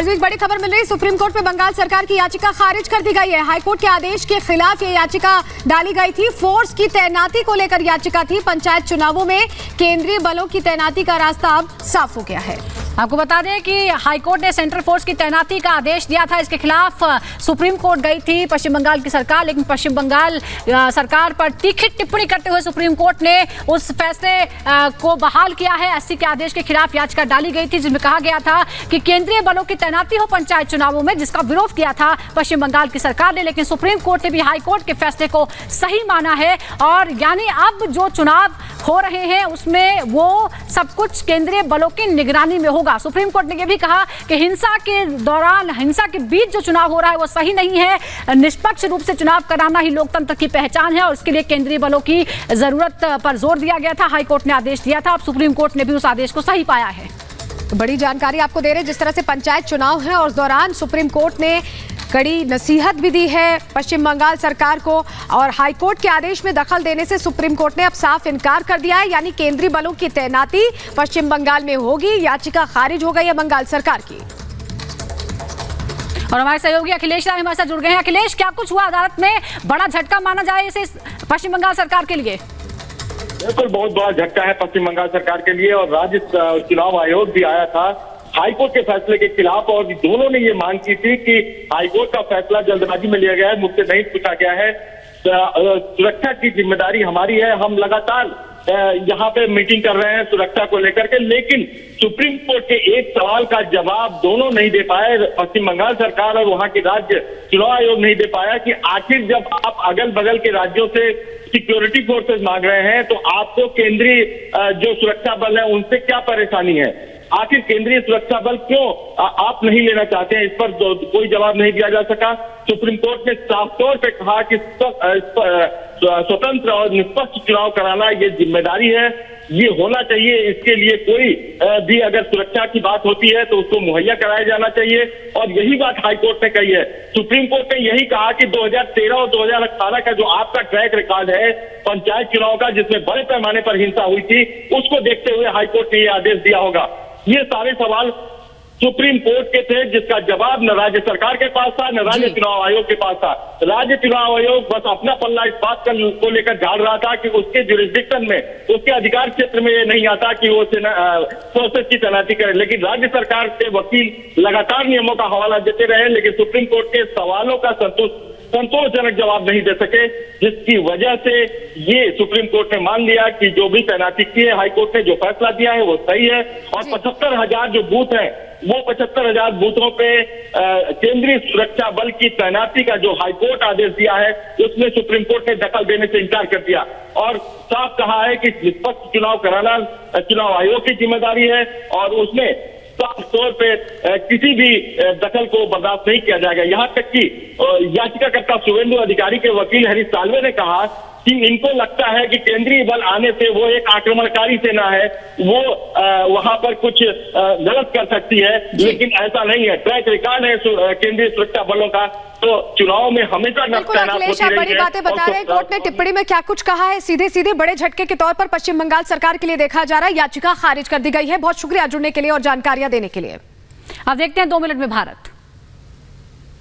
और इस बीच बड़ी खबर मिल रही है, सुप्रीम कोर्ट में बंगाल सरकार की याचिका खारिज कर दी गई है। हाईकोर्ट के आदेश के खिलाफ ये याचिका डाली गई थी। फोर्स की तैनाती को लेकर याचिका थी। पंचायत चुनावों में केंद्रीय बलों की तैनाती का रास्ता अब साफ हो गया है। आपको बता दें कि हाईकोर्ट ने सेंट्रल फोर्स की तैनाती का आदेश दिया था। इसके खिलाफ सुप्रीम कोर्ट गई थी पश्चिम बंगाल की सरकार, लेकिन पश्चिम बंगाल सरकार पर तीखी टिप्पणी करते हुए सुप्रीम कोर्ट ने उस फैसले को बहाल किया है। 80 के आदेश के खिलाफ याचिका डाली गई थी, जिसमें कहा गया था कि केंद्रीय बलों की तैनाती हो पंचायत चुनावों में, जिसका विरोध किया था पश्चिम बंगाल की सरकार ने। लेकिन सुप्रीम कोर्ट ने भी हाईकोर्ट के फैसले को सही माना है और यानी अब जो चुनाव हो रहे हैं उसमें वो सब कुछ केंद्रीय बलों की निगरानी में होगा। सुप्रीम कोर्ट ने यह भी कहा कि हिंसा के दौरान, हिंसा के बीच जो चुनाव हो रहा है वो सही नहीं है। निष्पक्ष रूप से चुनाव कराना ही लोकतंत्र की पहचान है और उसके लिए केंद्रीय बलों की जरूरत पर जोर दिया गया था। हाईकोर्ट ने आदेश दिया था, अब सुप्रीम कोर्ट ने भी उस आदेश को सही पाया है। बड़ी जानकारी आपको दे रहे हैं, जिस तरह से पंचायत चुनाव है और उस दौरान सुप्रीम कोर्ट ने कड़ी नसीहत भी दी है पश्चिम बंगाल सरकार को और हाईकोर्ट के आदेश में दखल देने से सुप्रीम कोर्ट ने अब साफ इनकार कर दिया है। यानी केंद्रीय बलों की तैनाती पश्चिम बंगाल में होगी। याचिका खारिज हो गई है बंगाल सरकार की। और हमारे सहयोगी अखिलेश राय हमारे साथ जुड़ गए हैं। अखिलेश, क्या कुछ हुआ अदालत में? बड़ा झटका माना जाए इसे पश्चिम बंगाल सरकार के लिए? बिल्कुल, बहुत बड़ा झटका है पश्चिम बंगाल सरकार के लिए। और राज्य चुनाव आयोग भी आया था हाईकोर्ट के फैसले के खिलाफ और दोनों ने ये मांग की थी कि हाईकोर्ट का फैसला जल्दबाजी में लिया गया है, मुझसे नहीं पूछा गया है, सुरक्षा की जिम्मेदारी हमारी है, हम लगातार यहाँ पे मीटिंग कर रहे हैं सुरक्षा को लेकर के। लेकिन सुप्रीम कोर्ट के एक सवाल का जवाब दोनों नहीं दे पाए, पश्चिम बंगाल सरकार और वहां की राज्य चुनाव आयोग नहीं दे पाया कि आखिर जब आप अगल बगल के राज्यों से सिक्योरिटी फोर्सेस मांग रहे हैं तो आपको केंद्रीय जो सुरक्षा बल है उनसे क्या परेशानी है? आखिर केंद्रीय सुरक्षा बल क्यों आप नहीं लेना चाहते हैं? इस पर कोई जवाब नहीं दिया जा सका। सुप्रीम कोर्ट ने साफ तौर पे कहा कि स्वतंत्र और निष्पक्ष चुनाव कराना ये जिम्मेदारी है, ये होना चाहिए। इसके लिए कोई भी अगर सुरक्षा की बात होती है तो उसको मुहैया कराया जाना चाहिए और यही बात हाईकोर्ट ने कही है। सुप्रीम कोर्ट ने यही कहा कि 2013 और 2018 का जो आपका ट्रैक रिकॉर्ड है पंचायत चुनाव का, जिसमें बड़े पैमाने पर हिंसा हुई थी, उसको देखते हुए हाईकोर्ट ने यह आदेश दिया होगा। ये सारे सवाल सुप्रीम कोर्ट के थे, जिसका जवाब न राज्य सरकार के पास था न राज्य चुनाव आयोग के पास था। राज्य चुनाव आयोग बस अपना पल्ला इस बात को लेकर झाड़ रहा था कि उसके जुरिस्डिक्शन में, उसके अधिकार क्षेत्र में ये नहीं आता कि वो फोर्सेस की तैनाती करे। लेकिन राज्य सरकार के वकील लगातार नियमों का हवाला देते रहे, लेकिन सुप्रीम कोर्ट के सवालों का संतोषजनक जवाब नहीं दे सके, जिसकी वजह से ये सुप्रीम कोर्ट ने मान लिया कि जो भी तैनाती की है, हाईकोर्ट ने जो फैसला दिया है वो सही है। और 75,000 जो बूथ हैं वो 75,000 बूथों पे केंद्रीय सुरक्षा बल की तैनाती का जो हाईकोर्ट आदेश दिया है उसमें सुप्रीम कोर्ट ने दखल देने से इनकार कर दिया और साफ कहा है कि निष्पक्ष चुनाव कराना चुनाव आयोग की जिम्मेदारी है और उसमें साफ तौर पे किसी भी दखल को बर्दाश्त नहीं किया जाएगा। यहाँ तक कि याचिकाकर्ता शुभेंदु अधिकारी के वकील हरीश साल्वे ने कहा कि इनको लगता है कि केंद्रीय बल आने से वो एक आक्रमणकारी सेना है, वो वहां पर कुछ गलत कर सकती है, लेकिन ऐसा नहीं है। ट्रैक रिकॉर्ड है केंद्रीय सुरक्षा बलों का, तो चुनाव में हमेशा तैनात होती रही है। बड़ी बातें बता रहे हैं, कोर्ट ने टिप्पणी में क्या कुछ कहा है, सीधे सीधे बड़े झटके के तौर पर पश्चिम बंगाल सरकार के लिए देखा जा रहा है। याचिका खारिज कर दी गई है। बहुत शुक्रिया जुड़ने के लिए और जानकारियां देने के लिए। अब देखते हैं 2 मिनट में भारत।